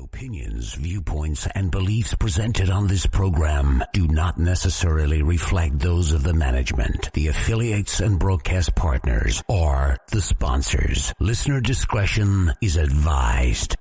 Opinions, viewpoints, and beliefs presented on this program do not necessarily reflect those of the management, the affiliates and broadcast partners, or the sponsors. Listener discretion is advised.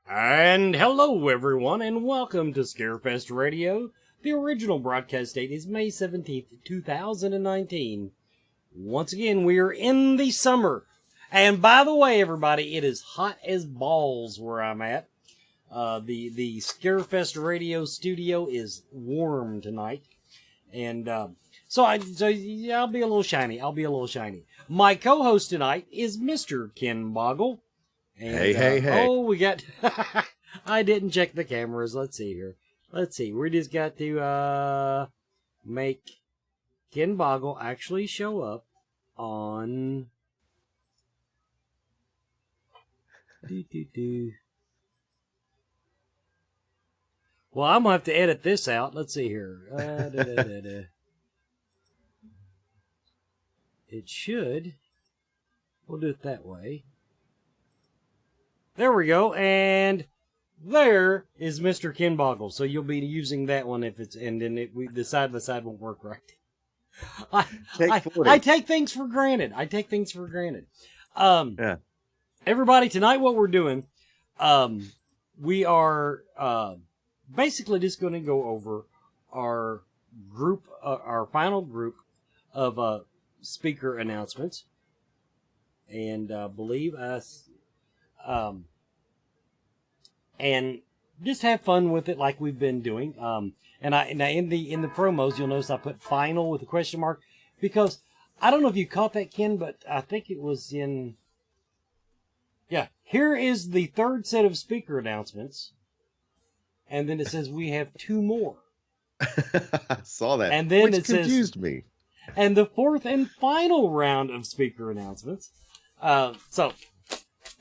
And hello everyone, and welcome to Scarefest Radio. The original broadcast date is May 17th, 2019. Once again, we are in the summer. And by the way, everybody, it is hot as balls where I'm at. The Scarefest Radio studio is warm tonight. And so I'll be a little shiny. My co-host tonight is Mr. Ken Boggle. And, hey. Oh, we got... I didn't check the cameras. Let's see here. We just got to make Ken Boggle actually show up on... Well, I'm going to have to edit this out. Let's see here. It should. We'll do it that way. There we go, and there is Mr. Ken Boggle. So you'll be using that one if it's, and then the side by side won't work right. I take things for granted. Yeah. Everybody, tonight what we're doing, we are basically just going to go over our group, our final group of speaker announcements, and believe us. And just have fun with it like we've been doing. And in the promos, you'll notice I put final with a question mark because I don't know if you caught that, Ken, but I think it was in, yeah, here is the third set of speaker announcements. And then it says we have two more. I saw that. And then Which confused me. And the fourth and final round of speaker announcements. So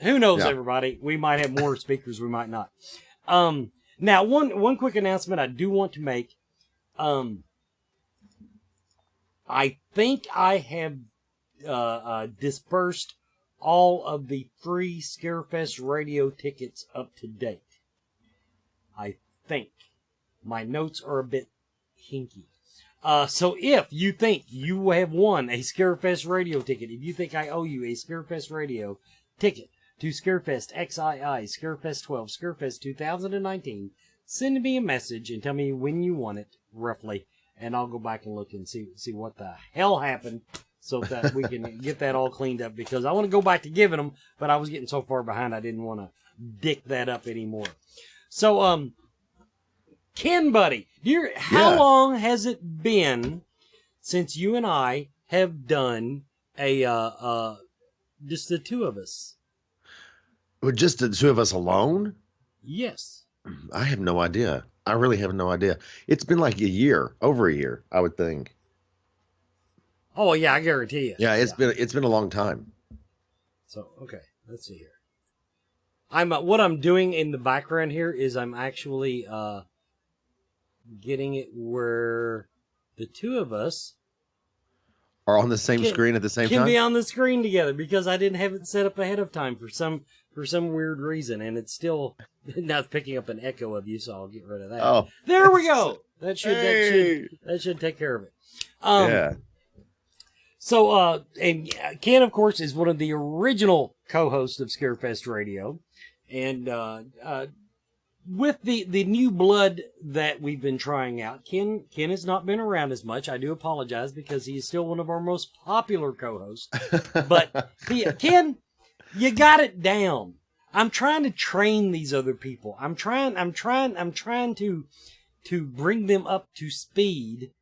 who knows, everybody? We might have more speakers, we might not. Now, one quick announcement I do want to make. I think I have dispersed all of the free Scarefest radio tickets up to date. I think. My notes are a bit hinky. So if you think you have won a Scarefest radio ticket, if you think I owe you a Scarefest radio ticket to Scarefest XII, Scarefest 12, Scarefest 2019, send me a message and tell me when you won it, roughly, and I'll go back and look and see what the hell happened so that we can get that all cleaned up, because I want to go back to giving them, but I was getting so far behind I didn't want to dick that up anymore. So, Ken, buddy, how long has it been since you and I have done a just the two of us? Just the two of us alone? Yes. I have no idea. I really have no idea. It's been like over a year, I would think. Oh yeah, I guarantee you. Yeah, it's been a long time. So okay, let's see here. What I'm doing in the background here is I'm actually getting it where the two of us are on the same screen at the same time. Can be on the screen together because I didn't have it set up ahead of time for some weird reason, and it's still now it's picking up an echo of you, so I'll get rid of that. Oh, there we go. That should take care of it. Yeah. So, and Ken, of course, is one of the original co-hosts of Scarefest Radio, and with the new blood that we've been trying out, Ken has not been around as much. I do apologize because he is still one of our most popular co-hosts. But Ken, you got it down. I'm trying to train these other people. I'm trying to bring them up to speed.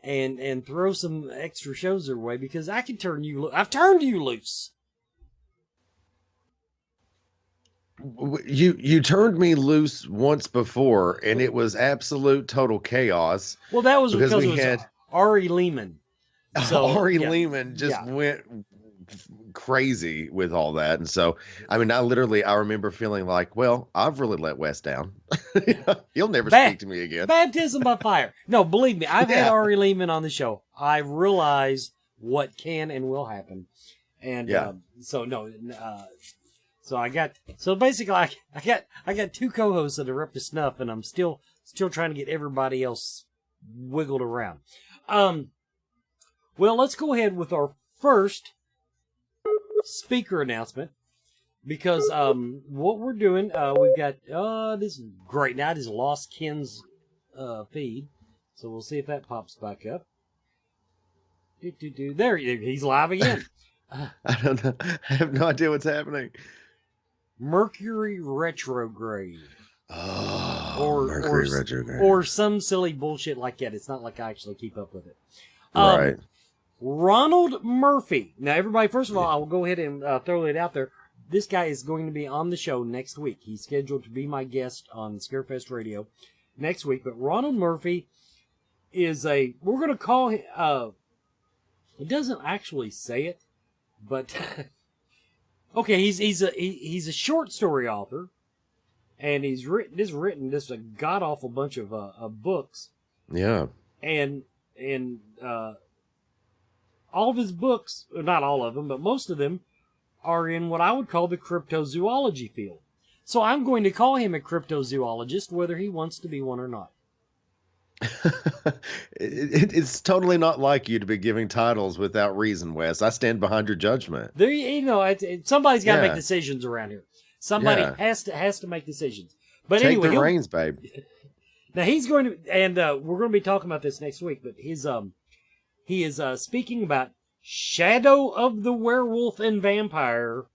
and throw some extra shows their way, because I can turn you loose. I've turned you loose. You turned me loose once before, and it was absolute total chaos. Well, that was because we it was had Ari Lehman. So, Ari yeah, Lehman just yeah. went crazy with all that, and so I mean, I remember feeling like, well, I've really let Wes down. He'll never speak to me again. Baptism by fire. No, believe me, I've had Yeah. Ari Lehman on the show. I realize what can and will happen, and Yeah. So basically, I got two co-hosts that are up to snuff, and I'm still trying to get everybody else wiggled around. Well, let's go ahead with our first speaker announcement, because what we're doing, we've got this is great. Now it is Lost Ken's feed, so we'll see if that pops back up. There, he's live again. I don't know. I have no idea what's happening. Mercury retrograde. Oh, Mercury retrograde. Or some silly bullshit like that. It's not like I actually keep up with it. Right. Ronald Murphy. Now, everybody, first of all, I will go ahead and throw it out there. This guy is going to be on the show next week. He's scheduled to be my guest on Scarefest Radio next week. But Ronald Murphy is we're going to call him, it doesn't actually say it, but okay, he's a short story author, and he's written just a god awful bunch of books. Yeah. And all of his books, not all of them, but most of them, are in what I would call the cryptozoology field. So I'm going to call him a cryptozoologist, whether he wants to be one or not. It's totally not like you to be giving titles without reason, Wes. I stand behind your judgment. There, somebody's got to make decisions around here. Somebody has to make decisions. But Take anyway, the reins, babe. Now he's going to, and we're going to be talking about this next week. But he is speaking about Shadow of the Werewolf and Vampire,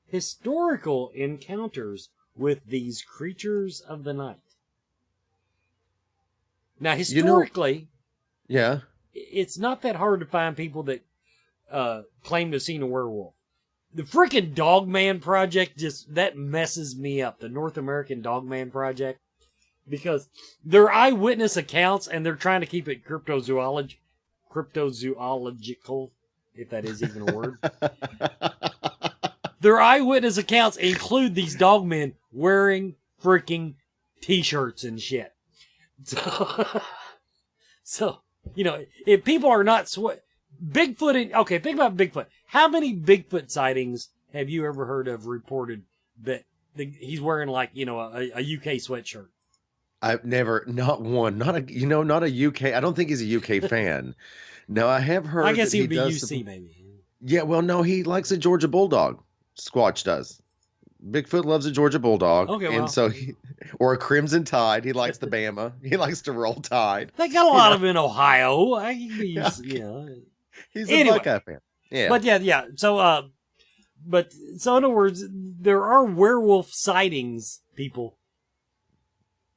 historical encounters with these creatures of the night. Now, historically, it's not that hard to find people that claim to have seen a werewolf. The freaking Dogman Project that messes me up. The North American Dogman Project, because they're eyewitness accounts and they're trying to keep it cryptozoological, if that is even a word. Their eyewitness accounts include these dogmen wearing freaking t-shirts and shit. So, if people are not Bigfoot, okay, think about Bigfoot. How many Bigfoot sightings have you ever heard of reported that he's wearing, like, a UK sweatshirt? I've never, not one, not a UK. I don't think he's a UK fan. No, I have heard. I guess he would be does UC maybe. Yeah, well, no, he likes a Georgia Bulldog. Squatch does. Bigfoot loves a Georgia Bulldog. Okay, well. And so or a Crimson Tide. He likes the Bama. He likes to roll Tide. They got a lot of them in Ohio. He's a Buckeye fan. Yeah. But yeah. So, in other words, there are werewolf sightings, people,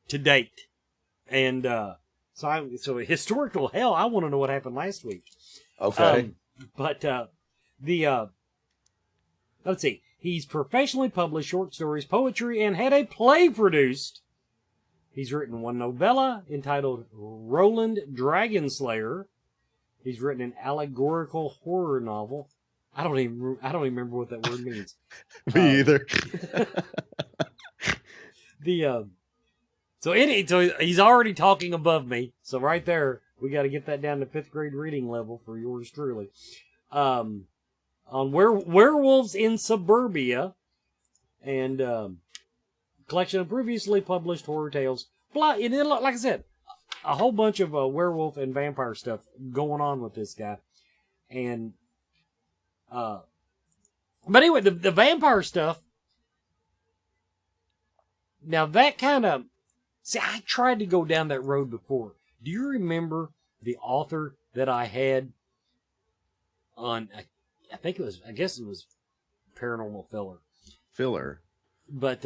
to date. And, so historical hell, I want to know what happened last week. Okay. Let's see. He's professionally published short stories, poetry, and had a play produced. He's written one novella entitled Roland Dragonslayer. He's written an allegorical horror novel. I don't even remember what that word means. Me either. So he's already talking above me. So right there, we got to get that down to 5th grade reading level for yours truly. On werewolves in suburbia, and collection of previously published horror tales. And then, like I said, a whole bunch of werewolf and vampire stuff going on with this guy. And but anyway, the vampire stuff. Now that kind of, I tried to go down that road before. Do you remember the author that I had on? I guess it was Paranormal Filler. But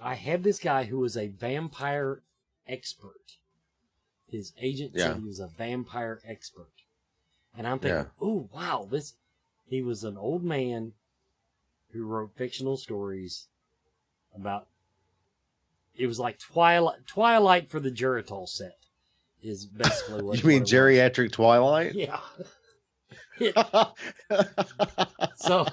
I had this guy who was a vampire expert. his agent said he was a vampire expert. And I'm thinking, oh, wow, he was an old man who wrote fictional stories about, it was like Twilight for the Geritol set, is basically what you mean geriatric Twilight? Yeah. so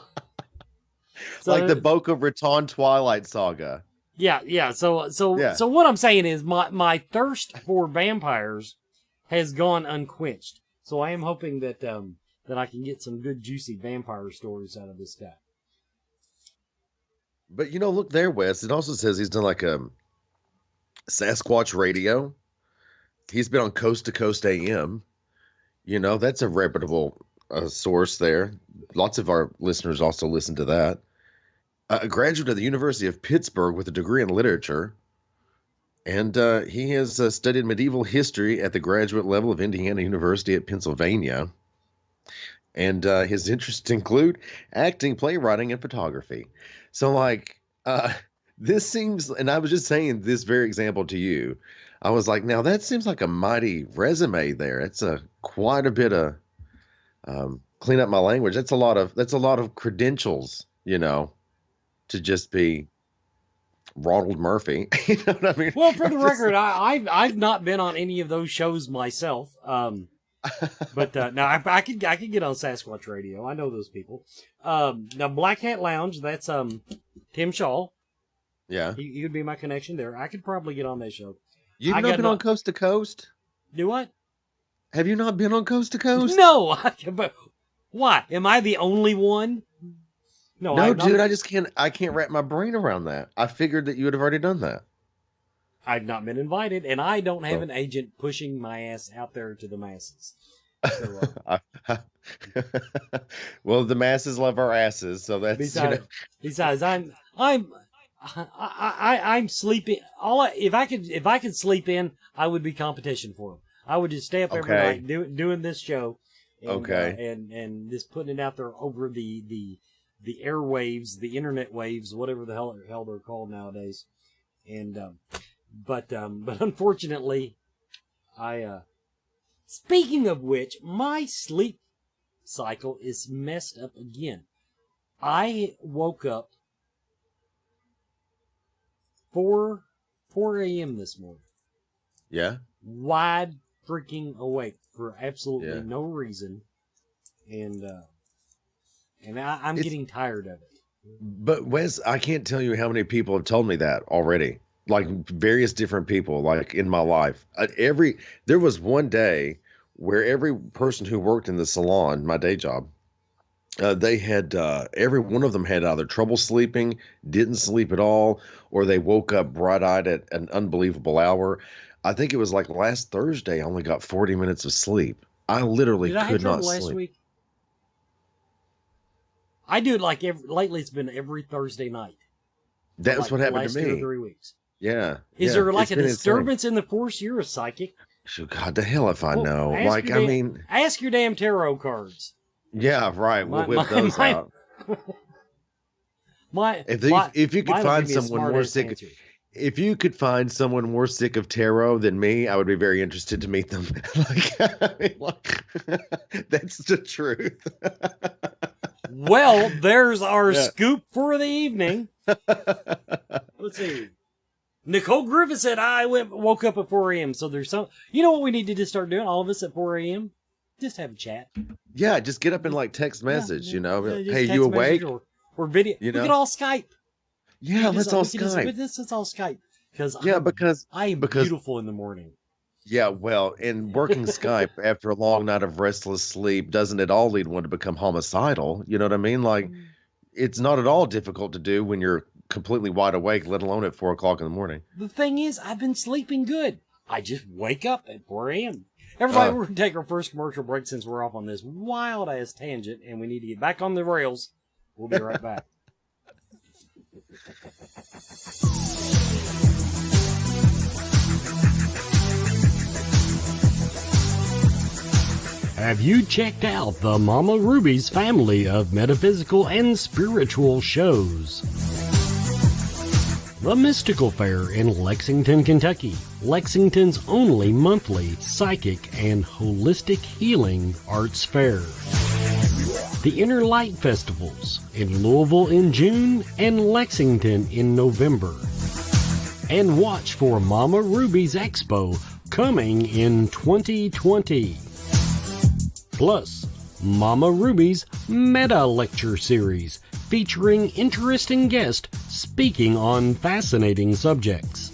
like the Boca Raton Twilight saga. Yeah. So what I'm saying is my thirst for vampires has gone unquenched. So I am hoping that I can get some good juicy vampire stories out of this guy. But look there, Wes. It also says he's done like a Sasquatch radio. He's been on Coast to Coast AM. That's a reputable source there. Lots of our listeners also listen to that. A graduate of the University of Pittsburgh with a degree in literature. And he has studied medieval history at the graduate level of Indiana University at Pennsylvania. And his interests include acting, playwriting, and photography. So, this seems, and I was just saying this very example to you. I was like, now that seems like a mighty resume there. It's quite a bit of, clean up my language. That's a lot of credentials, to just be Ronald Murphy. You know what I mean? Well, for the record, I've not been on any of those shows myself. But now I could get on Sasquatch Radio. I know those people. Now Black Hat Lounge, that's Tim Shaw. Yeah, he would be my connection there. I could probably get on that show. You've not been on Coast to Coast? Do what? Have you not been on Coast to Coast? No. But why? Am I the only one? No, dude. I just can't. I can't wrap my brain around that. I figured that you would have already done that. I've not been invited, and I don't have an agent pushing my ass out there to the masses. So, well, the masses love our asses, so that's besides I'm sleeping. If I could sleep in, I would be competition for him. I would just stay up every night doing this show, and, and just putting it out there over the airwaves, the internet waves, whatever the hell they're called nowadays, and. But unfortunately, speaking of which, my sleep cycle is messed up again. I woke up 4 a.m. this morning. Yeah. Wide freaking awake for absolutely no reason. And I'm getting tired of it. But Wes, I can't tell you how many people have told me that already. Like various different people, like in my life. There was one day where every person who worked in the salon, my day job, they had every one of them had either trouble sleeping, didn't sleep at all, or they woke up bright-eyed at an unbelievable hour. I think it was like last Thursday, I only got 40 minutes of sleep. I literally could not sleep. Last week? I do it like lately. It's been every Thursday night. That's what happened to me. 2 or 3 weeks. Yeah. Is there like a disturbance in the force? You're a psychic. God, the hell if I know. Ask your damn tarot cards. Yeah, right. We'll whip those out. If you could find someone more sick, if you could find someone more sick of tarot than me, I would be very interested to meet them. That's the truth. Well, there's our scoop for the evening. Let's see. Nicole Griffith said, I woke up at 4 a.m. So there's some, you know what we need to just start doing, all of us at 4 a.m.? Just have a chat. Yeah, just get up and text message, hey, you awake? Or video. We could all Skype. Yeah, let's all Skype. Let's all Skype. Because I am beautiful in the morning. Yeah, well, and working Skype after a long night of restless sleep, doesn't at all lead one to become homicidal? You know what I mean? Like, it's not at all difficult to do when you're completely wide awake, let alone at 4 o'clock in the morning. The thing is, I've been sleeping good. I just wake up at 4 a.m. Everybody, we're going to take our first commercial break since we're off on this wild-ass tangent, and we need to get back on the rails. We'll be right back. Have you checked out the Mama Ruby's family of metaphysical and spiritual shows? The Mystical Fair in Lexington, Kentucky. Lexington's only monthly psychic and holistic healing arts fair. The Inner Light Festivals in Louisville in June and Lexington in November. And watch for Mama Ruby's Expo coming in 2020. Plus, Mama Ruby's Meta Lecture Series featuring interesting guests speaking on fascinating subjects.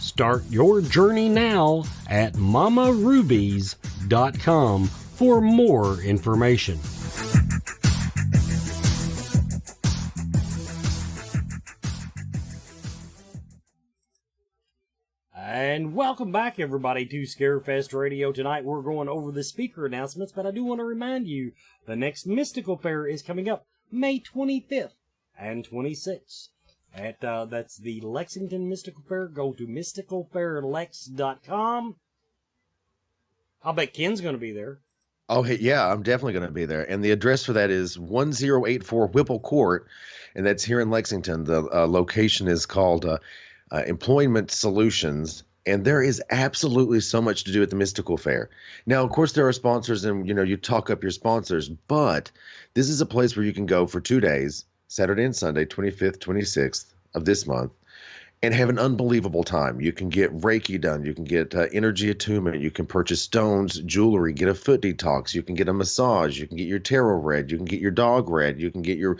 Start your journey now at mamarubies.com for more information. And welcome back, everybody, to Scarefest Radio. Tonight we're going over the speaker announcements, but I do want to remind you the next Mystical Fair is coming up May 25th and 26th. That's the Lexington Mystical Fair. Go to mysticalfairlex.com. I'll bet Ken's going to be there. Oh, hey, yeah, I'm definitely going to be there. And the address for that is 1084 Whipple Court, and that's here in Lexington. The location is called Employment Solutions, and there is absolutely so much to do at the Mystical Fair. Now, of course, there are sponsors, and you talk up your sponsors, but this is a place where you can go for 2 days, Saturday and Sunday, 25th, 26th of this month, and have an unbelievable time. You can get Reiki done. You can get energy attunement. You can purchase stones, jewelry, get a foot detox. You can get a massage. You can get your tarot read. You can get your dog read. You can get your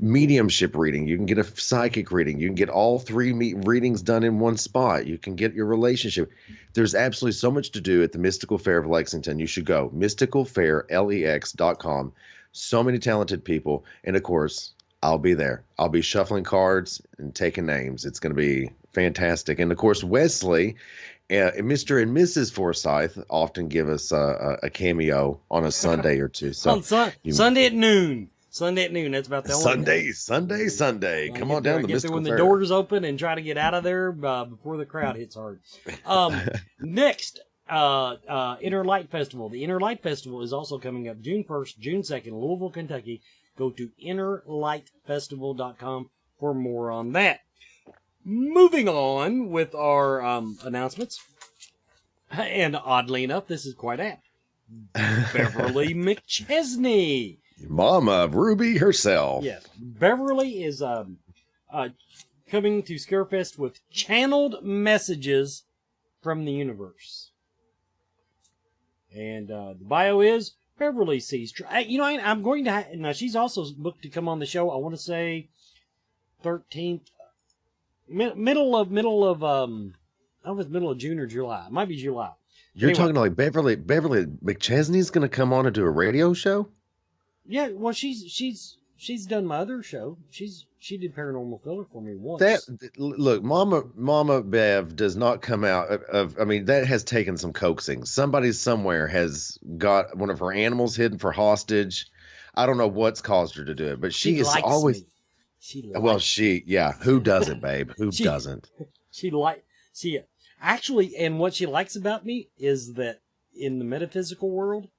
mediumship reading. You can get a psychic reading. You can get all three readings done in one spot. You can get your relationship. There's absolutely so much to do at the Mystical Fair of Lexington. You should go. mysticalfairlex.com. So many talented people. And, of course, I'll be there. I'll be shuffling cards and taking names. It's going to be fantastic. And, of course, Wesley, Mr. and Mrs. Forsyth often give us a cameo on a Sunday or two. So Sunday at noon. Sunday at noon. That's about the only Sunday. Come on down to the Mystical when Fair. the doors open and try to get out of there before the crowd hits hard. Next, Inner Light Festival. The Inner Light Festival is also coming up June 1st, June 2nd, Louisville, Kentucky. Go to innerlightfestival.com for more on that. Moving on with our announcements. And oddly enough, this is quite apt. Beverly McChesney. Mama Ruby herself. Yes. Beverly is coming to Scarefest with channeled messages from the universe. And the bio is Beverly sees. I'm going to. Now she's also booked to come on the show. I want to say 13th, middle of June or July. It might be July. You're talking like Beverly McChesney's going to come on and do a radio show? Yeah. Well, she's done my other show. She did Paranormal Filler for me once. Look, Mama Bev does not come out of. I mean, that has taken some coaxing. Somebody somewhere has got one of her animals hidden for hostage. I don't know what's caused her to do it, but she is always. Me. Who doesn't, babe? Who doesn't? Actually, and what she likes about me is that in the metaphysical world,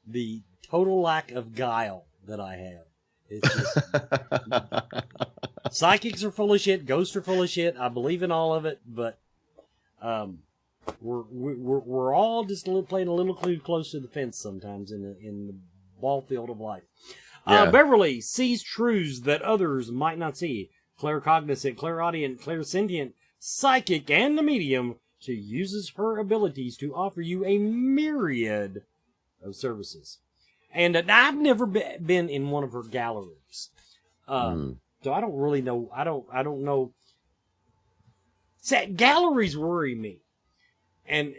the total lack of guile that I have. It's just, psychics are full of shit. Ghosts are full of shit. I believe in all of it, but we're all just playing a little too close to the fence sometimes in the ball field of life. Yeah. Beverly sees truths that others might not see. Claircognizant, clairaudient, clairsentient, psychic, and the medium. She uses her abilities to offer you a myriad of services. And I've never been in one of her galleries. So I don't really know. I don't know. Galleries worry me. And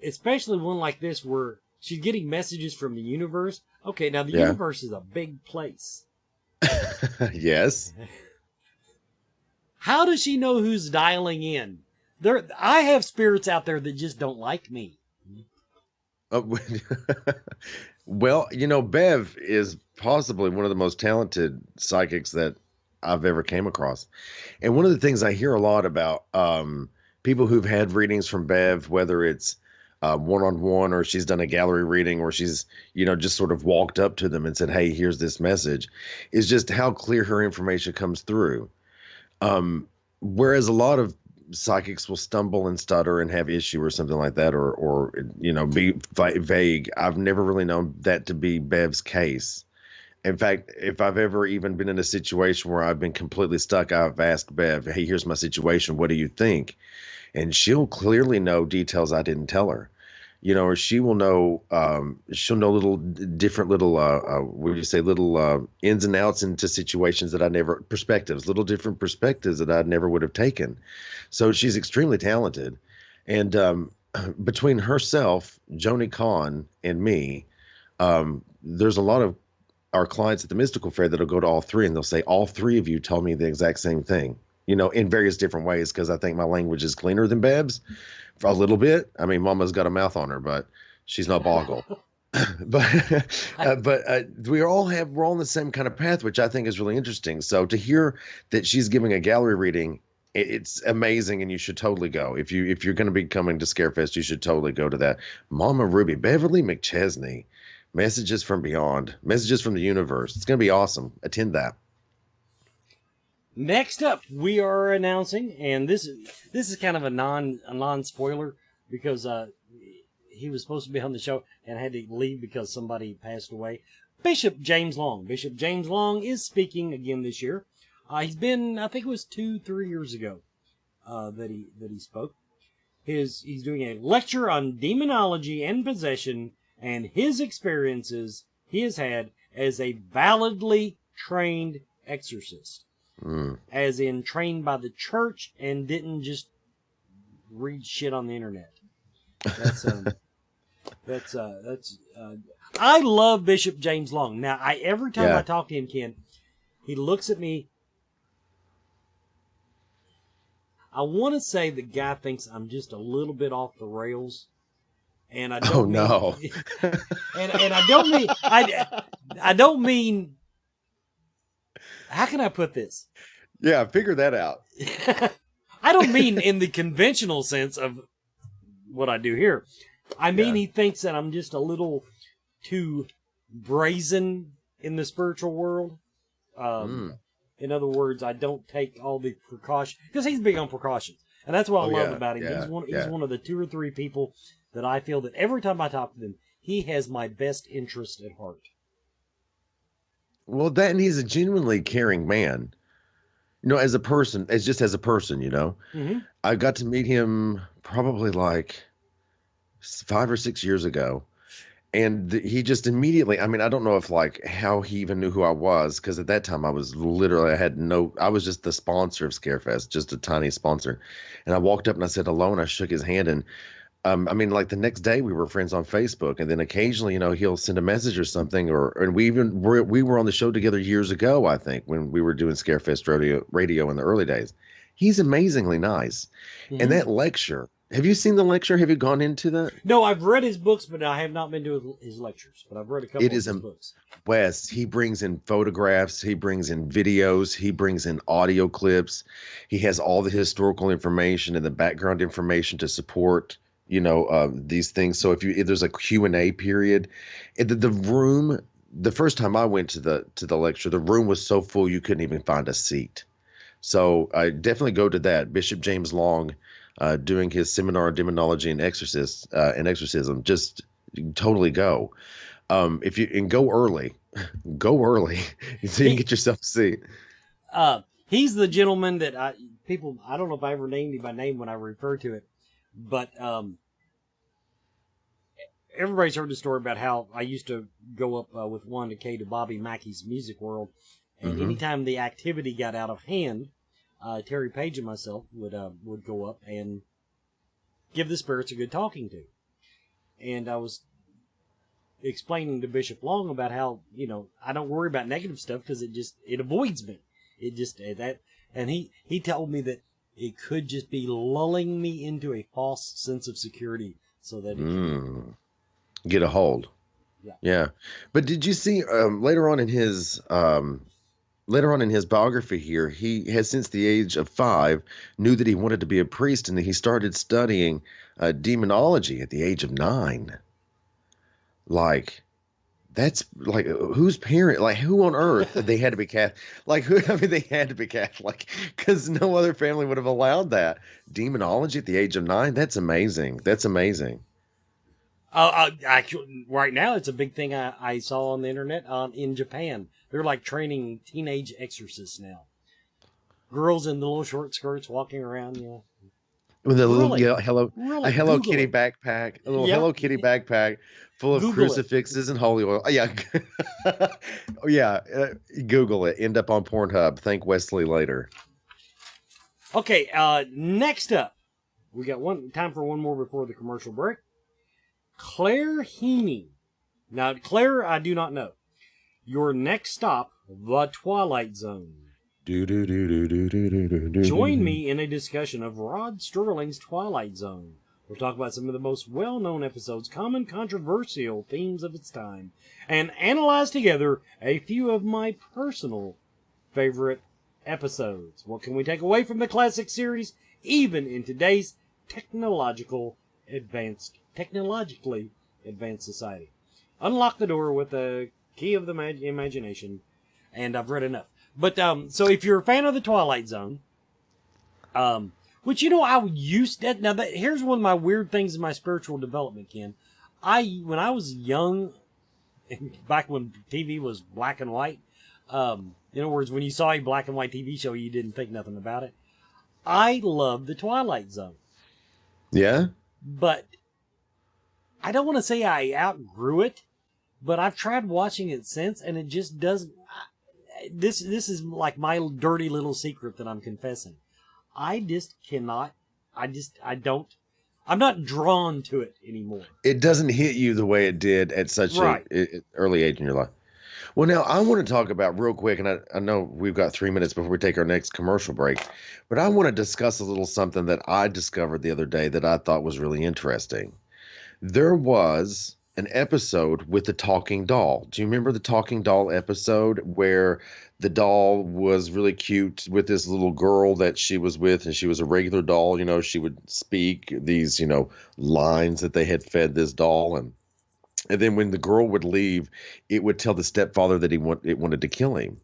especially one like this where she's getting messages from the universe. Okay, now the universe is a big place. Yes. How does she know who's dialing in? I have spirits out there that just don't like me. Well, Bev is possibly one of the most talented psychics that I've ever came across. And one of the things I hear a lot about people who've had readings from Bev, whether it's one-on-one or she's done a gallery reading or she's, just sort of walked up to them and said, hey, here's this message, is just how clear her information comes through. Whereas a lot of psychics will stumble and stutter and have issue or something like that, or be vague. I've never really known that to be Bev's case. In fact, if I've ever even been in a situation where I've been completely stuck, I've asked Bev, "Hey, here's my situation. What do you think?" And she'll clearly know details I didn't tell her. Or she'll know little different little what do you say, little ins and outs into situations that little different perspectives that I never would have taken. So she's extremely talented. And between herself, Joni Khan, and me, there's a lot of our clients at the Mystical Fair that'll go to all three, and they'll say, all three of you told me the exact same thing, in various different ways, because I think my language is cleaner than Bev's for a little bit. I mean, Mama's got a mouth on her, but she's not Boggle. but we're all on the same kind of path, which I think is really interesting. So to hear that she's giving a gallery reading, it's amazing, and you should totally go. If you're going to be coming to Scarefest, you should totally go to that. Mama Ruby, Beverly McChesney, Messages from Beyond, Messages from the Universe. It's going to be awesome. Attend that. Next up, we are announcing, and this is kind of a non spoiler, because he was supposed to be on the show and had to leave because somebody passed away. Bishop James Long. Bishop James Long is speaking again this year. He's been, I think it was 2-3 years ago that he spoke. He's doing a lecture on demonology and possession and his experiences he has had as a validly trained exorcist. As in trained by the church and didn't just read shit on the internet. That's I love Bishop James Long. Now, every time I talk to him, Ken, he looks at me. I want to say the guy thinks I'm just a little bit off the rails, and I don't mean, and I don't mean I don't mean. How can I put this? Yeah, figure that out. I don't mean in the conventional sense of what I do here. I mean, he thinks that I'm just a little too brazen in the spiritual world. In other words, I don't take all the precautions, because he's big on precautions. And that's what I love about him. He's one of the 2 or 3 people that I feel that every time I talk to them, he has my best interest at heart. Well, and he's a genuinely caring man, as a person, as a person, Mm-hmm. I got to meet him probably like 5 or 6 years ago. And he just immediately, I mean, I don't know if how he even knew who I was, because at that time I was just the sponsor of Scarefest, just a tiny sponsor. And I walked up and I said hello, and I shook his hand, and the next day we were friends on Facebook, and then occasionally, he'll send a message or something, and we were on the show together years ago, I think, when we were doing Scarefest radio in the early days. He's amazingly nice. Mm-hmm. And that lecture, have you seen the lecture? Have you gone into that? No, I've read his books, but I have not been to his lectures, but I've read a couple of his books. Wes, he brings in photographs, he brings in videos, he brings in audio clips. He has all the historical information and the background information to support these things. So if there's a Q&A period, the room, the first time I went to the lecture, the room was so full you couldn't even find a seat. So I definitely go to that. Bishop James Long, doing his seminar on demonology and exorcism. Just totally go. If you go early, so you can get yourself a seat. He's the gentleman that I don't know if I ever named him by name when I refer to it. But everybody's heard the story about how I used to go up with 1-K to Bobby Mackey's Music World, and anytime the activity got out of hand, Terry Page and myself would go up and give the spirits a good talking to. And I was explaining to Bishop Long about how I don't worry about negative stuff because it avoids me. And he told me that it could just be lulling me into a false sense of security so that it can get a hold. Yeah. But did you see later on in his biography here, he has since the age of 5 knew that he wanted to be a priest, and that he started studying demonology at the age of 9. That's like whose parent? Like who on earth? They had to be Catholic. Like who? I mean, they had to be Catholic because no other family would have allowed that. Demonology at the age of 9. That's amazing. That's amazing. Actually, right now it's a big thing I saw on the internet in Japan. They're like training teenage exorcists now. Girls in the little short skirts walking around, With a little Really? a Hello Google Kitty it. backpack, a little Yeah. Hello Kitty backpack full of Google it. crucifixes and holy oil. Oh, yeah, oh, yeah. Google it. End up on Pornhub. Thank Wesley later. Okay, next up, we got time for one more before the commercial break. Claire Heaney. Now, Claire, I do not know. Your next stop, The Twilight Zone. Join me in a discussion of Rod Sterling's Twilight Zone. We'll talk about some of the most well-known episodes, common controversial themes of its time, and analyze together a few of my personal favorite episodes. What can we take away from the classic series, even in today's technologically advanced society? Unlock the door with the key of the imagination, and I've read enough. But, so if you're a fan of the Twilight Zone, which, I used to, here's one of my weird things in my spiritual development, Ken. When I was young, back when TV was black and white, in other words, when you saw a black and white TV show, you didn't think nothing about it. I loved the Twilight Zone. Yeah? But I don't want to say I outgrew it, but I've tried watching it since, and it just doesn't. This is like my dirty little secret that I'm confessing. I just cannot. I'm not drawn to it anymore. It doesn't hit you the way it did at such an early age in your life. Well, now I want to talk about real quick, and I know we've got 3 minutes before we take our next commercial break, but I want to discuss a little something that I discovered the other day that I thought was really interesting. There was an episode with the talking doll. Do you remember the talking doll episode where the doll was really cute with this little girl that she was with, and she was a regular doll? She would speak these, lines that they had fed this doll, and then when the girl would leave, it would tell the stepfather that it wanted to kill him,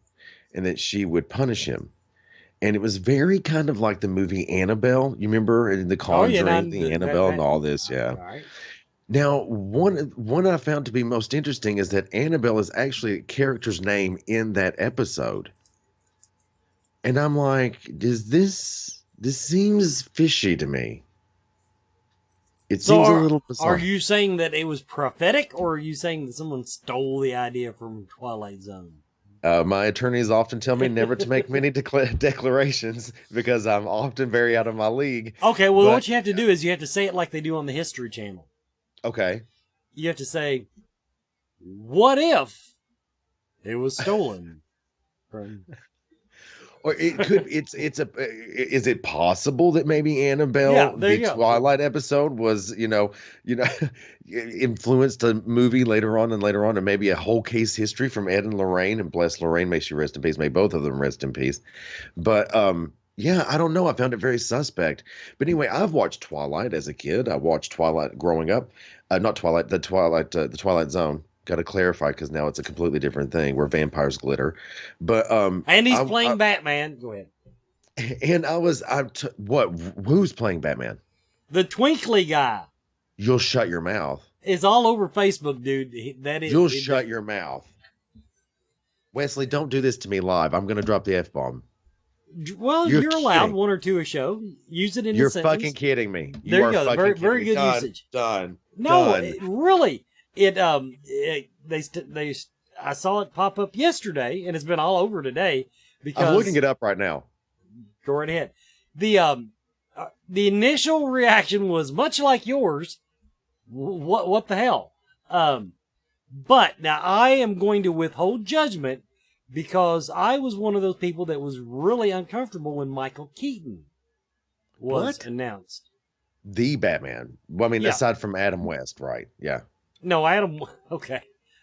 and that she would punish him. And it was very kind of like the movie Annabelle. You remember in The Conjuring, the Annabelle and all this, yeah. Right. Now, one I found to be most interesting is that Annabelle is actually a character's name in that episode. And I'm like, this seems fishy to me. It seems a little bizarre. Are you saying that it was prophetic, or are you saying that someone stole the idea from Twilight Zone? My attorneys often tell me never to make many declarations because I'm often very out of my league. Okay, well, what you have to do is you have to say it like they do on the History Channel. Okay. You have to say, what if it was stolen from... Or it could. Is it possible that maybe Annabelle, the Twilight episode, was influenced a movie later on, and maybe a whole case history from Ed and Lorraine, and bless Lorraine, may she rest in peace, may both of them rest in peace. But yeah, I don't know. I found it very suspect. But anyway, I've watched Twilight as a kid. I watched Twilight growing up. Not Twilight, the Twilight Zone. Got to clarify because now it's a completely different thing where vampires glitter. But and he's playing Batman. Go ahead. And what? Who's playing Batman? The twinkly guy. You'll shut your mouth. It's all over Facebook, dude. You'll shut your mouth. Wesley, don't do this to me live. I'm going to drop the F-bomb. Well, you're allowed one or two a show. Use it in a sentence. You're fucking kidding me. There you go. Very good usage. Done. No, really. I saw it pop up yesterday, and it's been all over today. Because I'm looking it up right now. Go right ahead. The initial reaction was much like yours. What the hell? But now I am going to withhold judgment because I was one of those people that was really uncomfortable when Michael Keaton was announced. The Batman. Well, I mean, aside from Adam West, right? Yeah. No, Adam. Okay,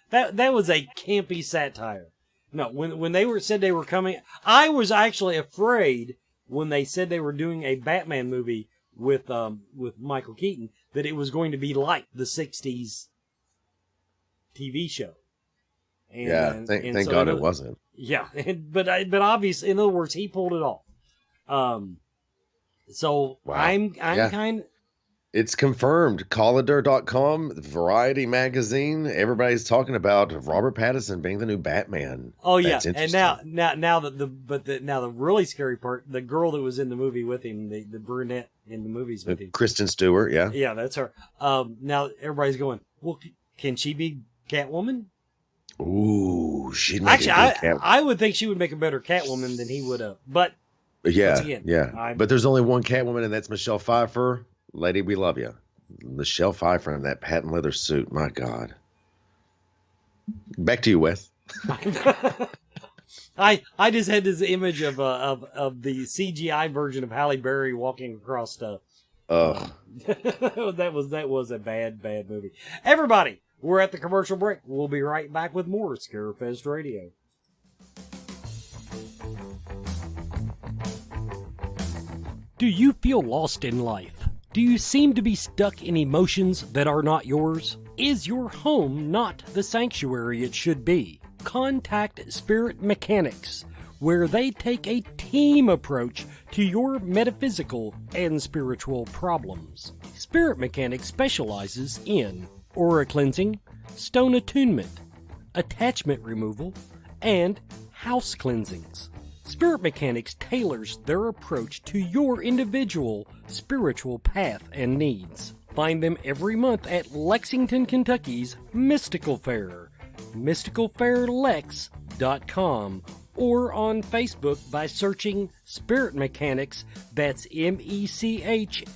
that was a campy satire. No, when they said they were coming, I was actually afraid when they said they were doing a Batman movie with Michael Keaton that it was going to be like the '60s TV show. And, yeah, thank God it wasn't. Yeah, but obviously, in other words, he pulled it off. So Wow. I'm Yeah. kind. It's confirmed. Collider.com, Variety magazine. Everybody's talking about Robert Pattinson being the new Batman. Oh yeah, That's and interesting. now the really scary part, the girl that was in the movie with him, the brunette in the movies with him, Kristen Stewart. Yeah. Yeah, that's her. Now everybody's going, well, can she be Catwoman? Ooh, she'd make Actually, a good Catwoman. I would think she would make a better Catwoman than he would have. But Yeah, once again, yeah. But there's only one Catwoman, and that's Michelle Pfeiffer. Lady, we love you. Michelle Pfeiffer in that patent leather suit. My God. Back to you, Wes. I just had this image of the CGI version of Halle Berry walking across the. that was a bad movie. Everybody, we're at the commercial break. We'll be right back with more Scarefest Radio. Do you feel lost in life? Do you seem to be stuck in emotions that are not yours? Is your home not the sanctuary it should be? Contact Spirit Mechanics, where they take a team approach to your metaphysical and spiritual problems. Spirit Mechanics specializes in aura cleansing, stone attunement, attachment removal, and house cleansings. Spirit Mechanics tailors their approach to your individual spiritual path and needs. Find them every month at Lexington, Kentucky's Mystical Fair, mysticalfairlex.com, or on Facebook by searching Spirit Mechanics, that's MECHANIX.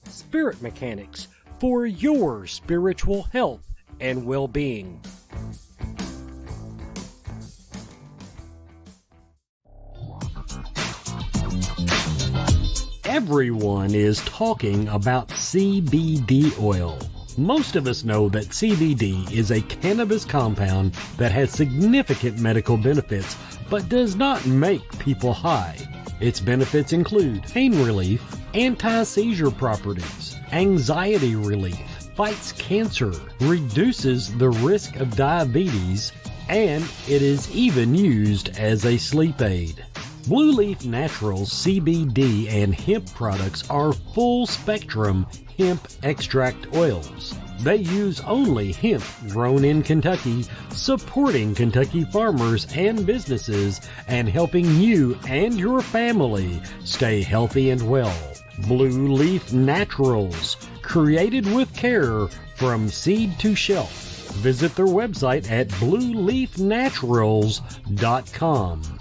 Spirit Mechanics, for your spiritual health and well-being. Everyone is talking about CBD oil. Most of us know that CBD is a cannabis compound that has significant medical benefits, but does not make people high. Its benefits include pain relief, anti-seizure properties, anxiety relief, fights cancer, reduces the risk of diabetes, and it is even used as a sleep aid. Blue Leaf Naturals CBD and hemp products are full-spectrum hemp extract oils. They use only hemp grown in Kentucky, supporting Kentucky farmers and businesses and helping you and your family stay healthy and well. Blue Leaf Naturals, created with care from seed to shelf. Visit their website at blueleafnaturals.com.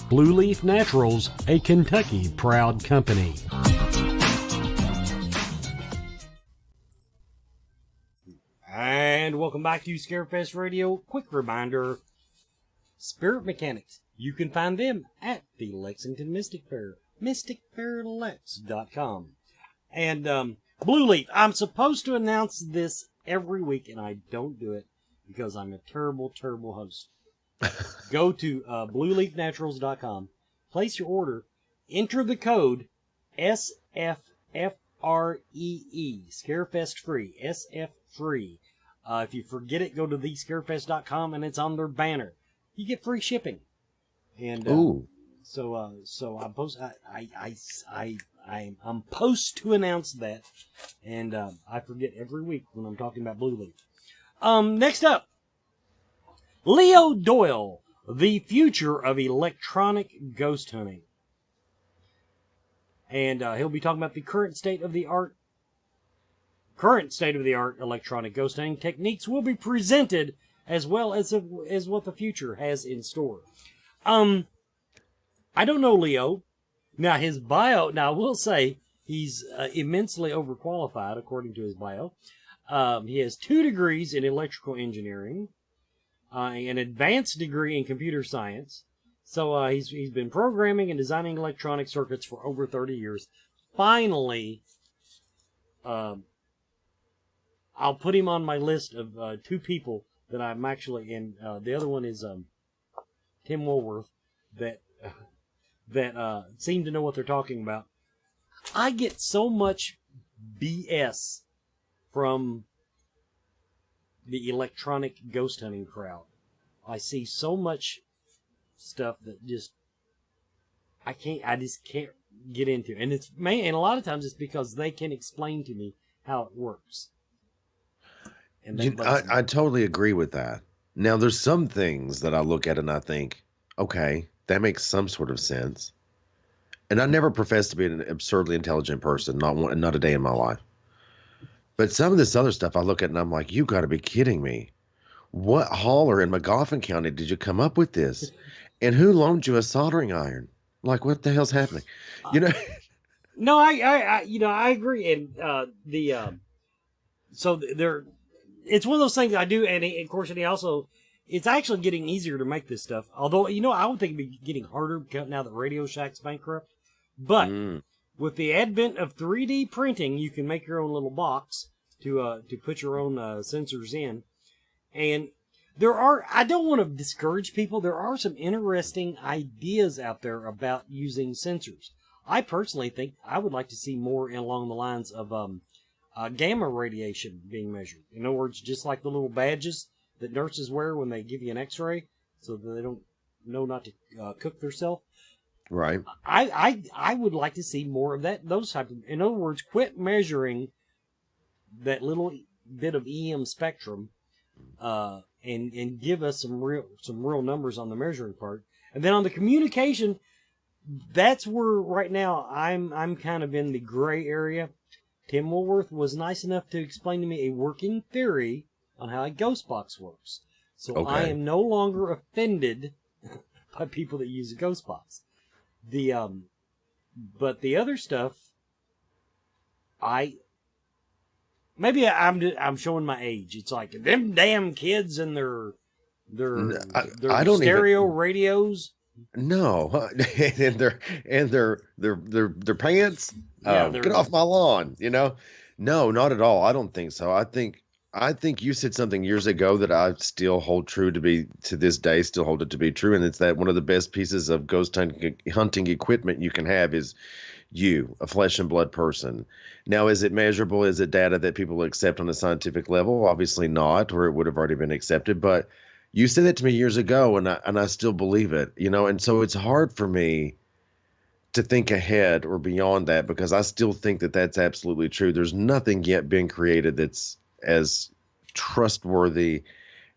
Blue Leaf Naturals, a Kentucky proud company. And welcome back to Scarefest Radio. Quick reminder, Spirit Mechanics. You can find them at the Lexington Mystic Fair, mysticfairlex.com. And Blue Leaf, I'm supposed to announce this every week, and I don't do it because I'm a terrible, terrible host. Go to blueleafnaturals.com, place your order, enter the code SFFREE, Scarefest Free, SF Free. If you forget it, go to thescarefest.com and it's on their banner. You get free shipping. And so I'm supposed to announce that, and I forget every week when I'm talking about Blue Leaf. Next up, Leo Doyle, the future of electronic ghost hunting. And he'll be talking about the current state of the art electronic ghost hunting techniques will be presented, as well as what the future has in store. I don't know Leo. Now his bio. Now I will say he's immensely overqualified according to his bio. He has 2 degrees in electrical engineering. An advanced degree in computer science. So he's been programming and designing electronic circuits for over 30 years. Finally, I'll put him on my list of 2 people that I'm actually in. The other one is Tim Woolworth, that seem to know what they're talking about. I get so much BS from the electronic ghost hunting crowd. I see so much stuff that I just can't get into. And and a lot of times it's because they can explain to me how it works. And I totally agree with that. Now, there's some things that I look at and I think, okay, that makes some sort of sense. And I never profess to be an absurdly intelligent person, not a day in my life. But some of this other stuff I look at and I'm like, you got to be kidding me. What holler in McGoffin County did you come up with this? And who loaned you a soldering iron? Like, what the hell's happening? You know? No, I agree. And it's one of those things I do. And of course, it's actually getting easier to make this stuff. Although, I would think it'd be getting harder now that Radio Shack's bankrupt. But with the advent of 3D printing, you can make your own little box to put your own sensors in. And I don't want to discourage people. There are some interesting ideas out there about using sensors. I personally think I would like to see more along the lines of gamma radiation being measured. In other words, just like the little badges that nurses wear when they give you an x-ray so that they don't know not to cook themselves. Right. I would like to see more of that. Those type of, in other words, quit measuring that little bit of EM spectrum, and give us some real numbers on the measuring part. And then on the communication, that's where right now I'm kind of in the gray area. Tim Woolworth was nice enough to explain to me a working theory on how a ghost box works. So okay. I am no longer offended by people that use a ghost box. But the other stuff, maybe I'm showing my age. It's like them damn kids and their stereo radios. No, and their pants. Get off my lawn. No, not at all. I don't think so. I think you said something years ago that I still hold true to this day, still hold it to be true. And it's that one of the best pieces of ghost hunting equipment you can have is a flesh and blood person. Now, is it measurable? Is it data that people accept on a scientific level? Obviously not, or it would have already been accepted. But you said that to me years ago, and I still believe it, and so it's hard for me to think ahead or beyond that, because I still think that that's absolutely true. There's nothing yet been created that's as trustworthy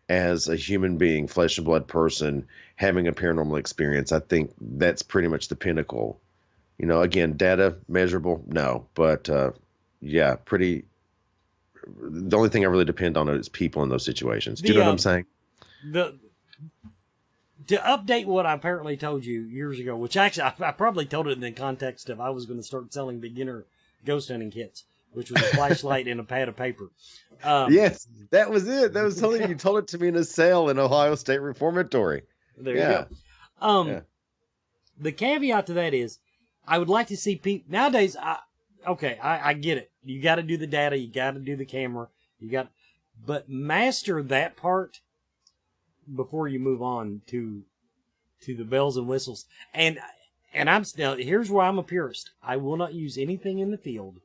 as a human being, flesh and blood person, having a paranormal experience. I think that's pretty much the pinnacle. Again, data measurable, no, but pretty. The only thing I really depend on is people in those situations. Do you know what I'm saying? To update what I apparently told you years ago, which actually I probably told it in the context of I was going to start selling beginner ghost hunting kits, which was a flashlight and a pad of paper. Yes, that was it. That was something you told it to me in a sale in Ohio State Reformatory. There you go. The caveat to that is, I would like to see people nowadays. I get it. You got to do the data. You got to do the camera. But master that part before you move on to the bells and whistles. And here's where I'm a purist. I will not use anything in the field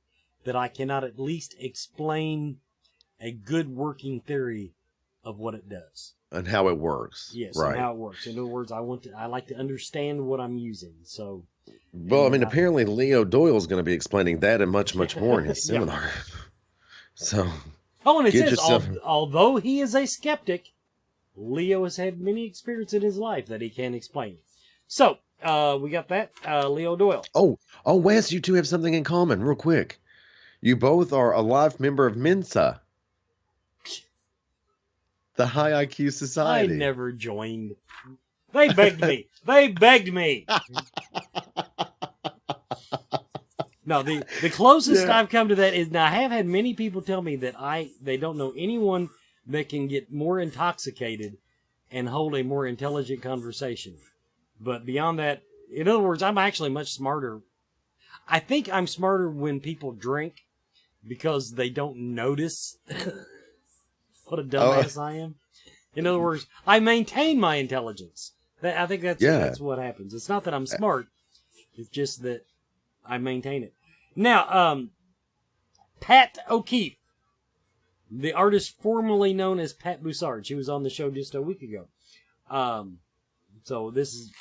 that I cannot at least explain a good working theory of what it does and how it works. Yes, right. And how it works. In other words, I like to understand what I'm using. So, well, apparently Leo Doyle is going to be explaining that and much, much more in his seminar. So, and it says, although he is a skeptic, Leo has had many experiences in his life that he can't explain. So, we got that. Leo Doyle. Oh, Wes, you two have something in common, real quick. You both are a life member of Mensa, the High IQ Society. I never joined. They begged me. No, the closest I've come to that is, now I have had many people tell me that they don't know anyone that can get more intoxicated and hold a more intelligent conversation. But beyond that, in other words, I'm actually much smarter. I think I'm smarter when people drink because they don't notice what a dumbass I am. In other words, I maintain my intelligence. I think that's what happens. It's not that I'm smart. It's just that I maintain it. Now, Pat O'Keefe The artist formerly known as Pat Boussard. She was on the show just a week ago. So this is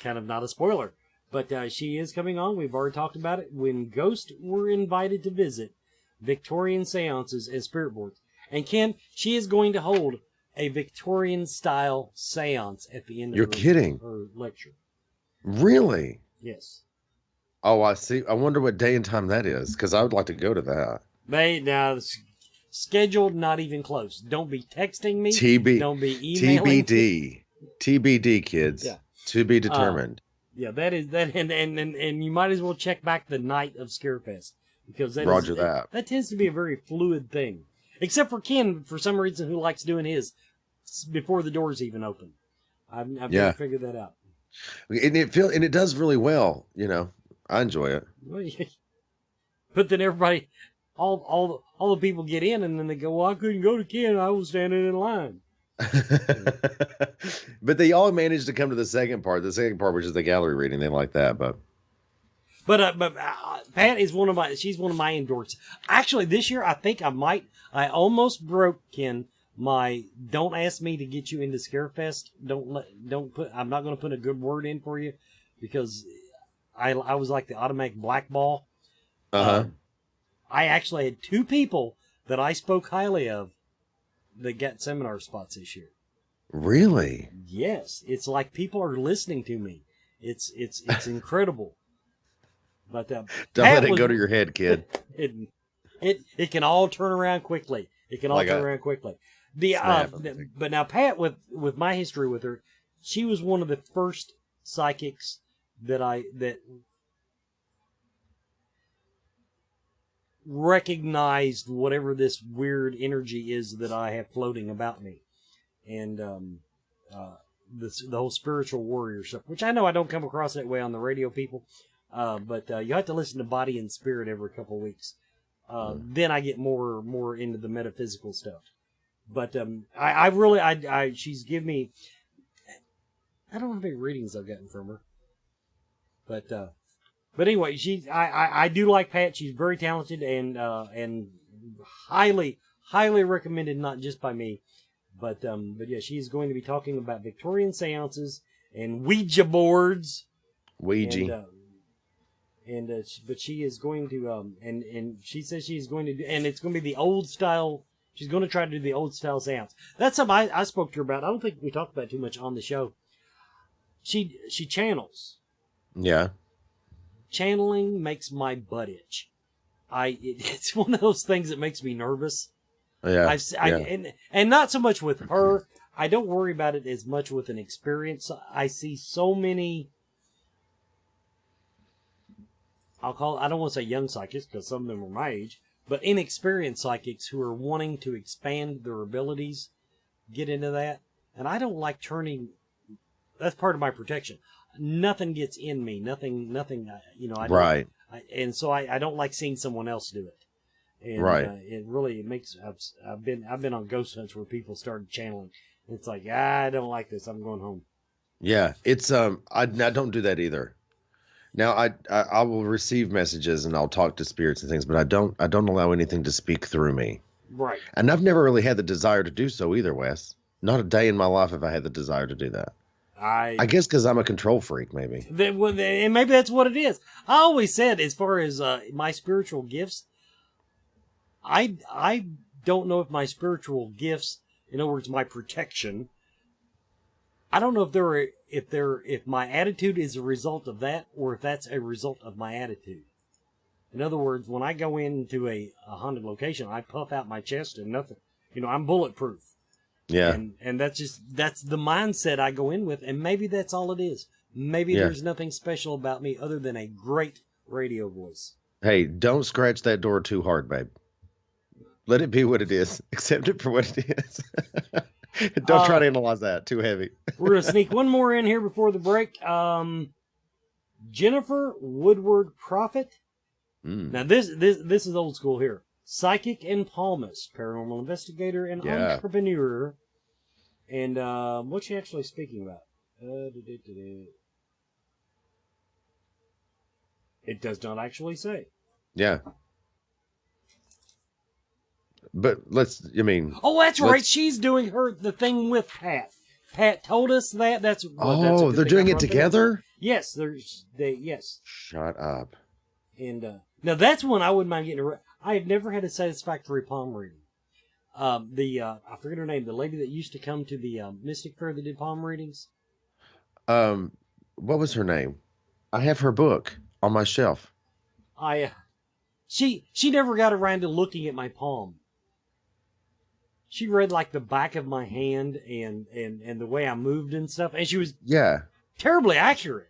kind of not a spoiler. But she is coming on. We've already talked about it. When ghosts were invited to visit Victorian seances and spirit boards. And Ken, she is going to hold a Victorian-style seance at the end You're of kidding. her lecture. Really? Yes. Oh, I see. I wonder what day and time that is, because I would like to go to that. Now, scheduled, not even close. Don't be texting me. Don't be emailing TBD. TBD, kids. Yeah. To be determined. Yeah, that is that, and you might as well check back the night of Scarefest because that tends to be a very fluid thing. Except for Ken, for some reason, who likes doing his before the doors even open. I've never figured that out. And it does really well. You know, I enjoy it. But then everybody, all the people get in, and then they go, "Well, I couldn't go to Ken. I was standing in line." But they all managed to come to the second part, which is the gallery reading. They like that, but Pat is she's one of my endorsements. Actually, this year I think I almost broke, Ken, my don't ask me to get you into Scarefest. I'm not going to put a good word in for you because I was like the automatic blackball. I actually had 2 people that I spoke highly of that got seminar spots this year. Really? Yes, it's like people are listening to me. It's incredible. But don't let it go to your head, kid. It can all turn around quickly. But now Pat, with my history with her, she was one of the first psychics that recognized whatever this weird energy is that I have floating about me, and the whole spiritual warrior stuff, which I know I don't come across that way on the radio, people, but you have to listen to Body and Spirit every couple of weeks. Then I get more into the metaphysical stuff. But she's given me, I don't know how many readings I've gotten from her, but anyway, I do like Pat. She's very talented and highly recommended, not just by me, but yeah, she's going to be talking about Victorian seances and Ouija boards. Ouija. But she is going to and she says she's going to do, and it's going to be the old style. She's going to try to do the old style seance. That's something I spoke to her about. I don't think we talked about it too much on the show. She channels. Yeah. Channeling makes my butt itch. It's one of those things that makes me nervous. Yeah. And not so much with her. I don't worry about it as much with an experience. I see so many, I don't want to say young psychics because some of them are my age, but inexperienced psychics who are wanting to expand their abilities, get into that. And I don't like that's part of my protection. Nothing gets in me. Nothing. Right. And so I don't like seeing someone else do it. And, right. It really makes. I've been on ghost hunts where people started channeling. It's like, I don't like this. I'm going home. Yeah, it's I don't do that either. Now I will receive messages and I'll talk to spirits and things, but I don't allow anything to speak through me. Right. And I've never really had the desire to do so either, Wes. Not a day in my life have I had the desire to do that. I guess because I'm a control freak, maybe. And maybe that's what it is. I always said, as far as my spiritual gifts, I don't know if my spiritual gifts, in other words, my protection, I don't know if my attitude is a result of that, or if that's a result of my attitude. In other words, when I go into a haunted location, I puff out my chest and nothing. I'm bulletproof. Yeah. And that's the mindset I go in with, and maybe that's all it is. Maybe there's nothing special about me other than a great radio voice. Hey, don't scratch that door too hard, babe. Let it be what it is. Accept it for what it is. Don't try to analyze that. Too heavy. We're going to sneak one more in here before the break. Jennifer Woodward Prophet. Now, this is old school here. Psychic and palmist, paranormal investigator and entrepreneur. And what's she actually speaking about? It does not actually say. Yeah. But I mean. Oh, that's right. She's doing the thing with Pat. Pat told us that. That's a good they're thing doing I it brought that up. together? Yes, yes. Shut up. And now that's one I wouldn't mind getting. I have never had a satisfactory palm reading. I forget her name. The lady that used to come to the Mystic Fair that did palm readings. What was her name? I have her book on my shelf. She never got around to looking at my palm. She read like the back of my hand and the way I moved and stuff, and she was terribly accurate.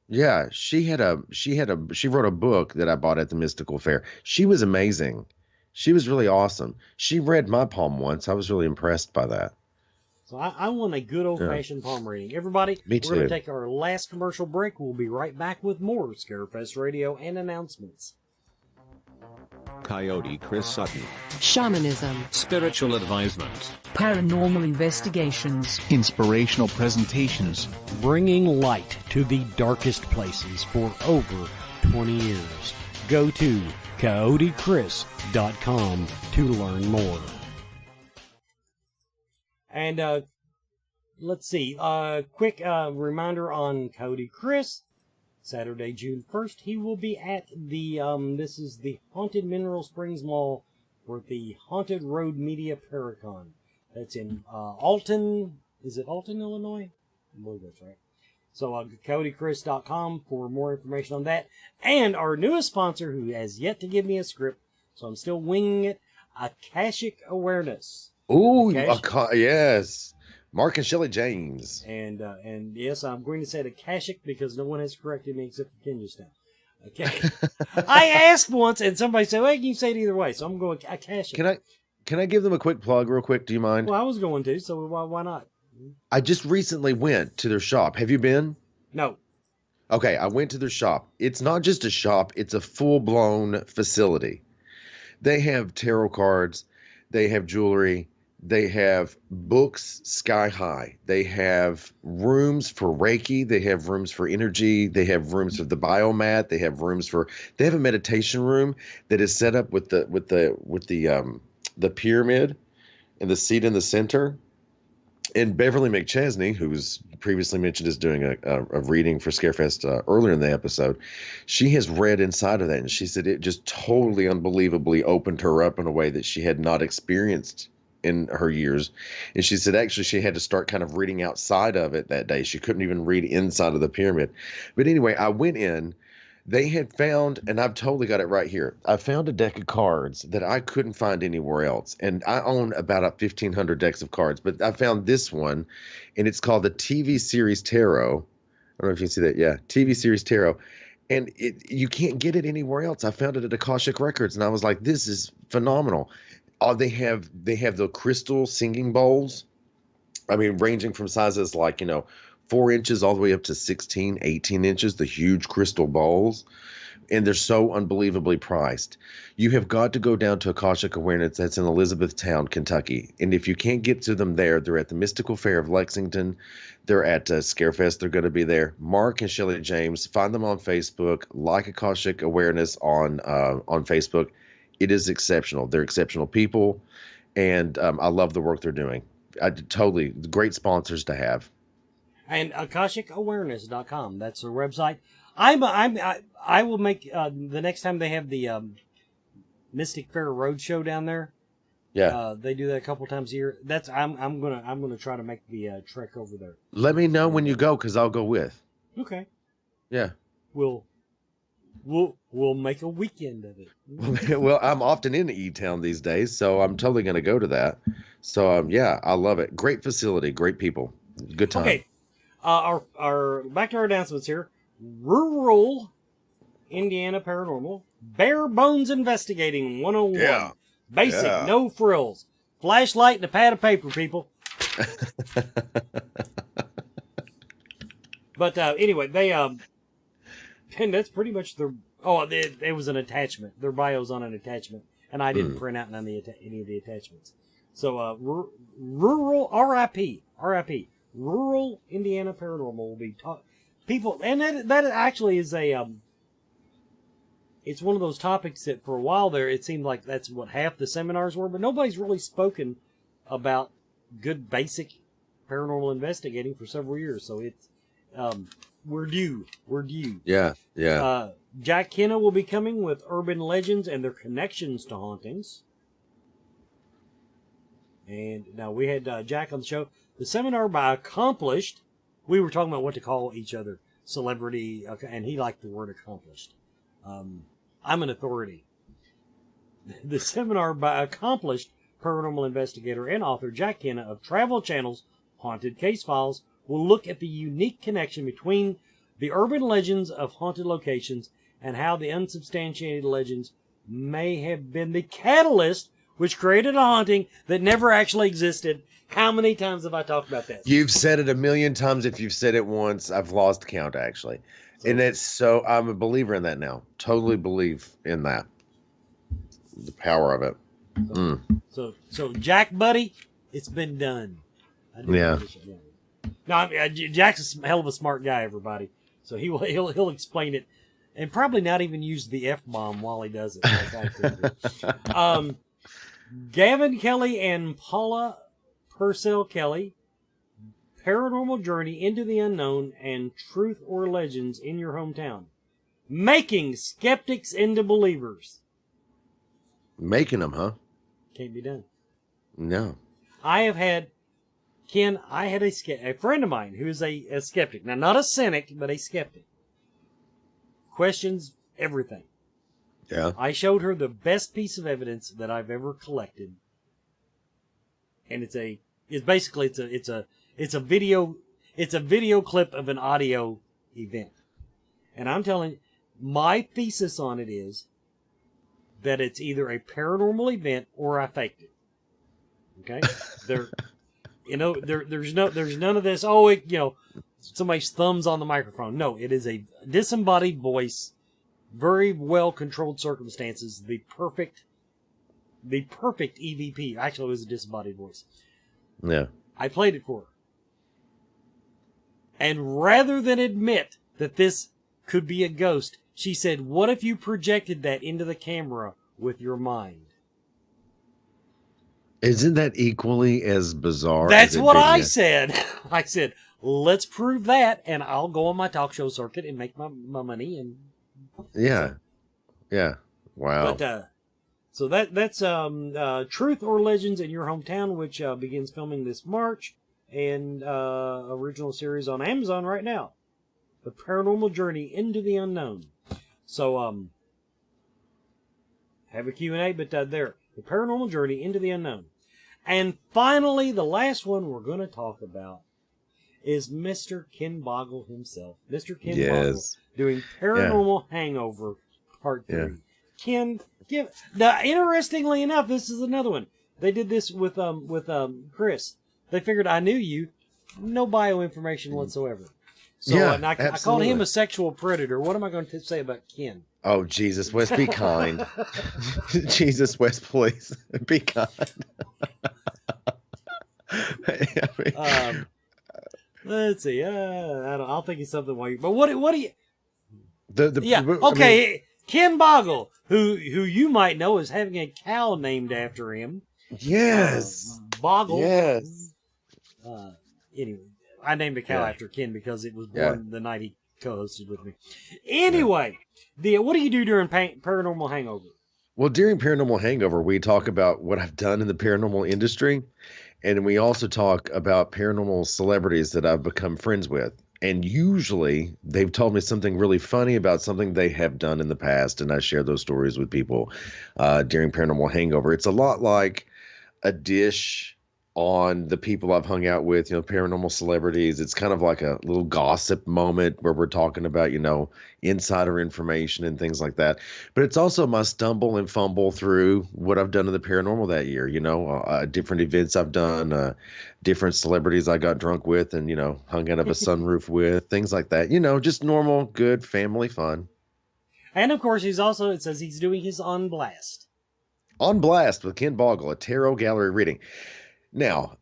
Yeah, she wrote a book that I bought at the Mystical Fair. She was amazing. She was really awesome. She read my palm once. I was really impressed by that. So I want a good old-fashioned palm reading. Everybody, Me too. We're going to take our last commercial break. We'll be right back with more Scarefest Radio and announcements. Coyote Chris Sutton. Shamanism. Spiritual advisement. Paranormal investigations. Inspirational presentations. Bringing light to the darkest places for over 20 years. Go to coyotechris.com to learn more. And let's see, quick reminder on Coyote Chris. Saturday, June 1st, he will be at the, this is the Haunted Mineral Springs Mall for the Haunted Road Media Paracon. That's in Alton, is it Alton, Illinois? I believe that's right. So coyotechris.com for more information on that. And our newest sponsor, who has yet to give me a script, so I'm still winging it, Akashic Awareness. Ooh, yes. Mark and Shelley James. And yes, I'm going to say the Akashic because no one has corrected me except for Kenya's now. Okay. I asked once and somebody said, well, you can say it either way. So I'm going Akashic. Can I give them a quick plug real quick? Do you mind? Well, I was going to, so why not? I just recently went to their shop. Have you been? No. Okay, I went to their shop. It's not just a shop. It's a full-blown facility. They have tarot cards. They have jewelry. They have books sky high. They have rooms for Reiki. They have rooms for energy. They have rooms for the biomat. They have a meditation room that is set up with the pyramid and the seat in the center. And Beverly McChesney, who was previously mentioned as doing a reading for Scarefest earlier in the episode, she has read inside of that, and she said it just totally unbelievably opened her up in a way that she had not experienced in her years. And she said actually she had to start kind of reading outside of it that day. She couldn't even read inside of the pyramid. But anyway, I went in. They had found, and I've totally got it right here, I found a deck of cards that I couldn't find anywhere else. And I own about 1,500 decks of cards, but I found this one, and it's called the TV Series Tarot. I don't know if you can see that. Yeah, TV Series Tarot. And you can't get it anywhere else. I found it at Akashic Records, and I was like, this is phenomenal. They have the crystal singing bowls. I mean, ranging from sizes like, 4 inches all the way up to 16, 18 inches, the huge crystal bowls. And they're so unbelievably priced. You have got to go down to Akashic Awareness. That's in Elizabethtown, Kentucky. And if you can't get to them there, they're at the Mystical Fair of Lexington. They're at Scarefest. They're going to be there. Mark and Shelley James, find them on Facebook. Like Akashic Awareness on Facebook. It is exceptional. They're exceptional people. And I love the work they're doing. Totally great sponsors to have. And AkashicAwareness.com. That's their website. I will make the next time they have the Mystic Fair Roadshow down there. Yeah, they do that a couple times a year. I'm gonna try to make the trek over there. Let me know when you go, because I'll go with. Okay. Yeah. We'll make a weekend of it. Well, I'm often in E-Town these days, so I'm totally going to go to that. So yeah, I love it. Great facility, great people, good time. Okay. Our back to our announcements here. Rural Indiana Paranormal, bare bones investigating 101. Yeah. Basic, no frills. Flashlight and a pad of paper, people. But anyway, they and that's pretty much their. Oh, it was an attachment. Their bio's on an attachment, and I didn't print out any of the attachments. So rural RIP. Rural Indiana Paranormal will be taught people, and that actually is a it's one of those topics that for a while there, it seemed like that's what half the seminars were, but nobody's really spoken about good basic paranormal investigating for several years. So it's, we're due. Yeah. Jack Kenna will be coming with urban legends and their connections to hauntings. And now we had Jack on the show. The seminar by accomplished. We were talking about what to call each other. Celebrity, and he liked the word accomplished. I'm an authority. The seminar by accomplished paranormal investigator and author Jack Kenna of Travel Channel's Haunted Case Files will look at the unique connection between the urban legends of haunted locations and how the unsubstantiated legends may have been the catalyst which created a haunting that never actually existed. How many times have I talked about that? You've said it a million times. If you've said it once, I've lost count, actually. And it's so, I'm a believer in that now. Totally believe in that. The power of it. So Jack, buddy, it's been done. Yeah. No, I mean, Jack's a hell of a smart guy, everybody. So he'll explain it, and probably not even use the F-bomb while he does it. Gavin Kelly and Paula Purcell Kelly, Paranormal Journey into the Unknown and Truth or Legends in Your Hometown. Making skeptics into believers. Making them, huh? Can't be done. No. I have had, Ken, a friend of mine who is a skeptic. Now, not a cynic, but a skeptic. Questions everything. Yeah. I showed her the best piece of evidence that I've ever collected. And it's a video clip of an audio event. And I'm telling you, my thesis on it is that it's either a paranormal event or I faked it. Okay? There's none of this, somebody's thumbs on the microphone. No, it is a disembodied voice, very well controlled circumstances, the perfect EVP. Actually, it was a disembodied voice. Yeah. I played it for her. And rather than admit that this could be a ghost, she said, "What if you projected that into the camera with your mind?" Isn't that equally as bizarre? That's what I said. I said, let's prove that, and I'll go on my talk show circuit and make my money. And yeah. Wow. But so that's Truth or Legends in Your Hometown, which begins filming this March, and original series on Amazon right now. The Paranormal Journey into the Unknown. So have a Q&A, but there. The Paranormal Journey into the Unknown. And finally, the last one we're going to talk about is Mr. Ken Boggle himself. Mr. Ken Boggle doing Paranormal Hangover Part 3. Ken, interestingly enough, this is another one. They did this with Chris. They figured I knew you. No bio information whatsoever. So and I called him a sexual predator. What am I going to say about Ken? Oh, Jesus, Wes, be kind. Jesus, Wes, please. Be kind. Let's see. I'll think of something while you. But what do you? Okay. Ken Boggle, who you might know as having a cow named after him. Yes. Boggle. Yes. Anyway, I named a cow after Ken because it was born the night he co-hosted with me. Anyway, what do you do during Paranormal Hangover? Well, during Paranormal Hangover, we talk about what I've done in the paranormal industry, and we also talk about paranormal celebrities that I've become friends with. And usually, they've told me something really funny about something they have done in the past, and I share those stories with people during Paranormal Hangover. It's a lot like a dish on the people I've hung out with, paranormal celebrities. It's kind of like a little gossip moment where we're talking about, insider information and things like that. But it's also my stumble and fumble through what I've done in the paranormal that year, different events I've done, different celebrities I got drunk with and, hung out of a sunroof with, things like that. Just normal, good family fun. And of course, it says he's doing his On Blast. On Blast with Ken Boggle, a tarot gallery reading. Now,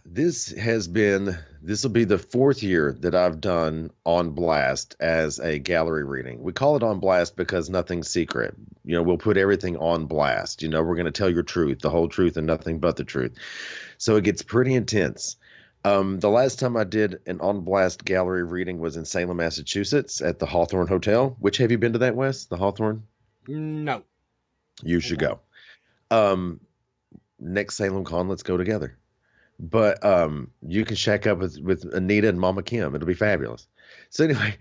this will be the fourth year that I've done On Blast as a gallery reading. We call it On Blast because nothing's secret. You know, we'll put everything on blast. You know, we're going to tell your truth, the whole truth, and nothing but the truth. So it gets pretty intense. The last time I did an On Blast gallery reading was in Salem, Massachusetts at the Hawthorne Hotel. Which, have you been to that, Wes? The Hawthorne? No. You should go. Next Salem Con, let's go together. But you can shack up with Anita and Mama Kim. It'll be fabulous. So anyway,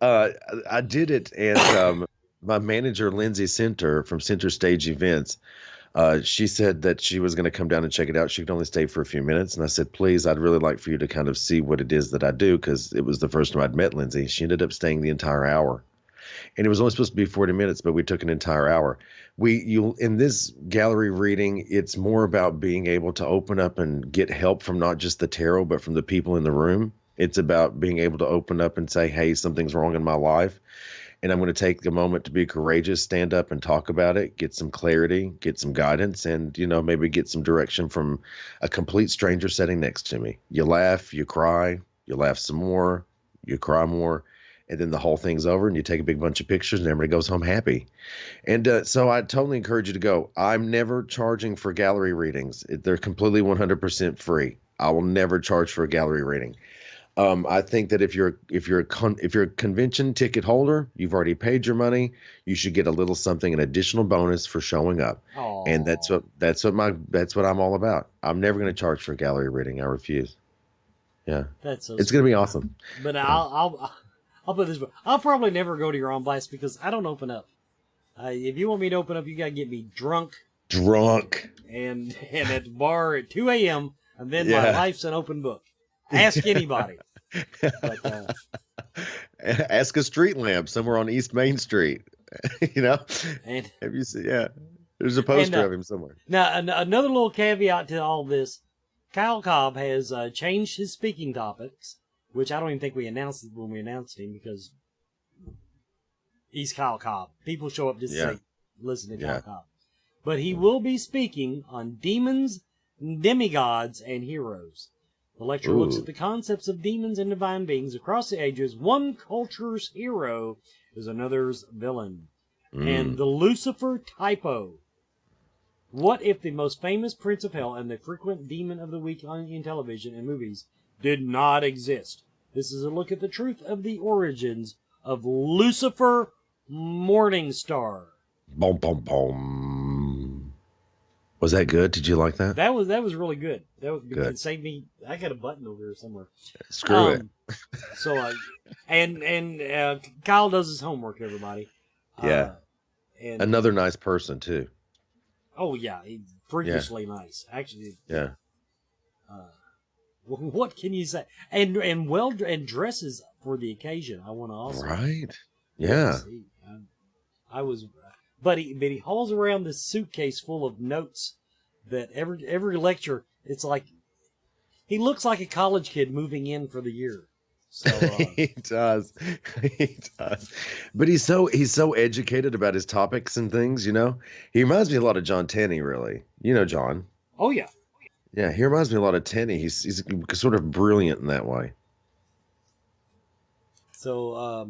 I did it, and my manager, Lindsay Center from Center Stage Events, she said that she was going to come down and check it out. She could only stay for a few minutes. And I said, please, I'd really like for you to kind of see what it is that I do, because it was the first time I'd met Lindsay. She ended up staying the entire hour. And it was only supposed to be 40 minutes, but we took an entire hour. In this gallery reading, it's more about being able to open up and get help from not just the tarot, but from the people in the room. It's about being able to open up and say, hey, something's wrong in my life. And I'm going to take a moment to be courageous, stand up and talk about it, get some clarity, get some guidance, and, you know, maybe get some direction from a complete stranger sitting next to me. You laugh, you cry, you laugh some more, you cry more. And then the whole thing's over and you take a big bunch of pictures and everybody goes home happy. And so I totally encourage you to go. I'm never charging for gallery readings. They're completely 100% free. I will never charge for a gallery reading. I think that if you're a convention ticket holder, you've already paid your money. You should get a little something, an additional bonus for showing up. Aww. And that's what I'm all about. I'm never going to charge for a gallery reading. I refuse. Yeah, it's going to be awesome. But I'll put this way. I'll probably never go to your On Blast because I don't open up. If you want me to open up, you got to get me drunk. And at the bar at 2 a.m. And then my life's an open book. Ask anybody. But, ask a street lamp somewhere on East Main Street. You know? And, have you seen? Yeah. There's a poster of him somewhere. Now, another little caveat to all this. Kyle Cobb has changed his speaking topics, which I don't even think we announced it when we announced him, because he's Kyle Cobb. People show up just to say, listen to Kyle Cobb. But he will be speaking on demons, demigods, and heroes. The lecture looks at the concepts of demons and divine beings across the ages. One culture's hero is another's villain. And the Lucifer typo. What if the most famous prince of hell and the frequent demon of the week in television and movies did not exist? This is a look at the truth of the origins of Lucifer Morningstar. Boom, boom, boom. Was that good? Did you like that? That was really good. That was good. It saved me. I got a button over here somewhere. Screw it. So, and Kyle does his homework, everybody. Yeah. And another nice person too. Oh yeah, he's freakishly nice. Actually. Yeah. What can you say? And dresses for the occasion. I want to also. Right. Yeah. I was. But he hauls around this suitcase full of notes that every lecture, it's like, he looks like a college kid moving in for the year. So, he does. He does. But he's so educated about his topics and things, you know? He reminds me a lot of John Tenney, really. You know John. Oh, yeah. Yeah, he reminds me a lot of Tenney. He's sort of brilliant in that way. So,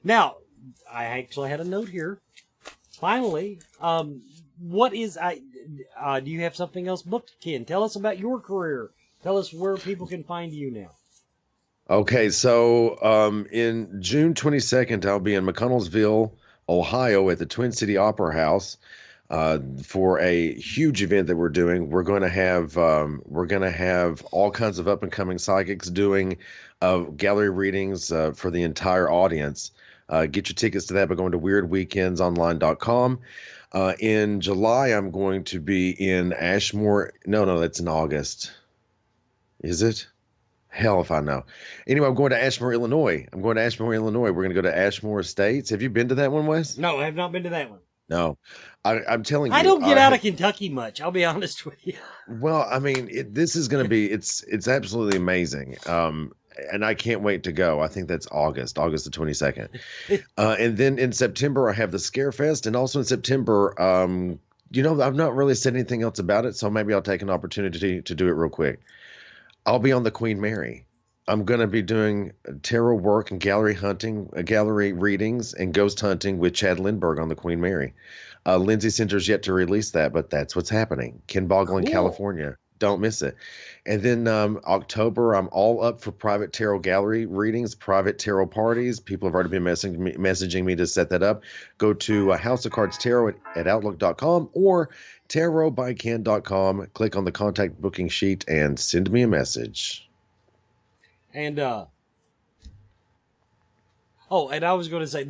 now, I actually had a note here. Finally, what is do you have something else booked, Ken? Tell us about your career. Tell us where people can find you now. Okay, so in June 22nd, I'll be in McConnellsville, Ohio, at the Twin City Opera House for a huge event that we're doing. We're going to have all kinds of up and coming psychics doing gallery readings for the entire audience. Get your tickets to that by going to weirdweekendsonline.com. In July, I'm going to be in Ashmore. No, that's in August. Is it? Hell if I know. Anyway, I'm going to Ashmore, Illinois. We're going to go to Ashmore Estates. Have you been to that one, Wes? No, I have not been to that one. No. I'm telling you. I don't get out of Kentucky much. I'll be honest with you. Well, I mean, this is going to be, it's absolutely amazing. And I can't wait to go. I think that's August the 22nd. And then in September, I have the Scarefest. And also in September, I've not really said anything else about it, so maybe I'll take an opportunity to do it real quick. I'll be on the Queen Mary. I'm going to be doing tarot work and gallery hunting, gallery readings, and ghost hunting with Chad Lindbergh on the Queen Mary. Lindsay Center's yet to release that, but that's what's happening. Ken Boggle in Cool. California. Don't miss it. And then October, I'm all up for private tarot gallery readings, private tarot parties. People have already been messaging me to set that up. Go to House of Cards Tarot at Outlook.com or tarotbyken.com. Click on the contact booking sheet and send me a message. And and I was going to say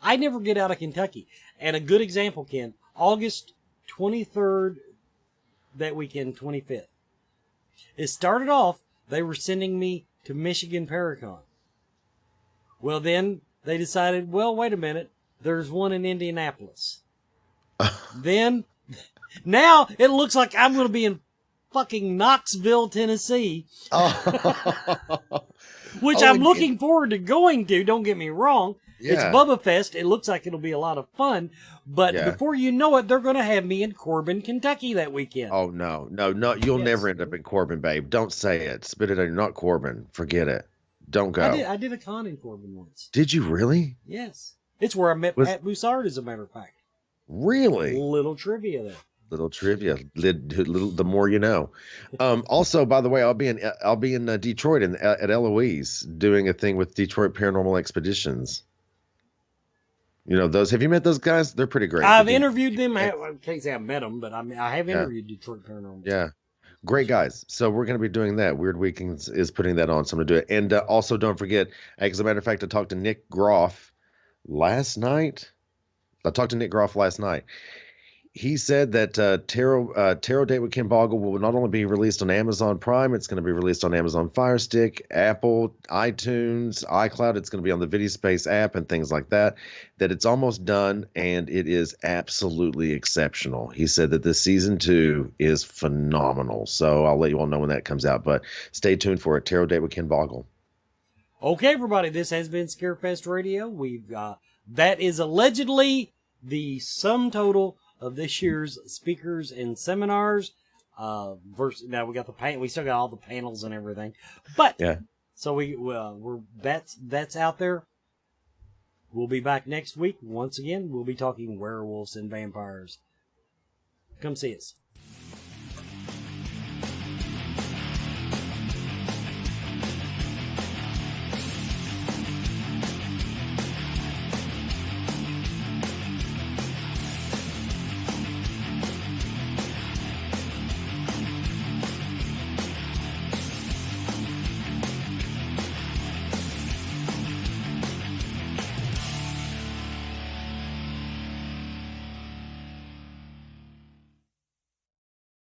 I never get out of Kentucky, and a good example, Ken, August 23rd, that weekend, 25th. It started off, they were sending me to Michigan Paracon. Well, then they decided, well, wait a minute, there's one in Indianapolis. Then, now it looks like I'm going to be in fucking Knoxville, Tennessee. Which I'm looking forward to going to, don't get me wrong. Yeah. It's Bubba Fest. It looks like it'll be a lot of fun. But before you know it, they're going to have me in Corbin, Kentucky that weekend. Oh, no. You'll never end up in Corbin, babe. Don't say it. Spit it out. You're not Corbin. Forget it. Don't go. I did a con in Corbin once. Did you really? Yes. It's where I met Pat Boussard, as a matter of fact. Really? Little trivia there. Little trivia. The more you know. Also, by the way, I'll be in Detroit at Eloise doing a thing with Detroit Paranormal Expeditions. You know those? Have you met those guys? They're pretty great. I've interviewed them. I can't say I've met them, but I have interviewed Detroit Paranormal. Yeah. Great guys. So we're going to be doing that. Weird Weekends is putting that on, so I'm going to do it. And also, don't forget, as a matter of fact, I talked to Nick Groff last night. He said that Tarot Date with Ken Boggle will not only be released on Amazon Prime, it's going to be released on Amazon Fire Stick, Apple, iTunes, iCloud. It's going to be on the VideoSpace app and things like that. That it's almost done, and it is absolutely exceptional. He said that this season 2 is phenomenal. So I'll let you all know when that comes out. But stay tuned for it. Tarot Date with Ken Boggle. Okay, everybody, this has been Scarefest Radio. That is allegedly the sum total of this year's speakers and seminars. Now we got we still got all the panels and everything, but so that's out there. We'll be back next week. Once again, we'll be talking werewolves and vampires. Come see us.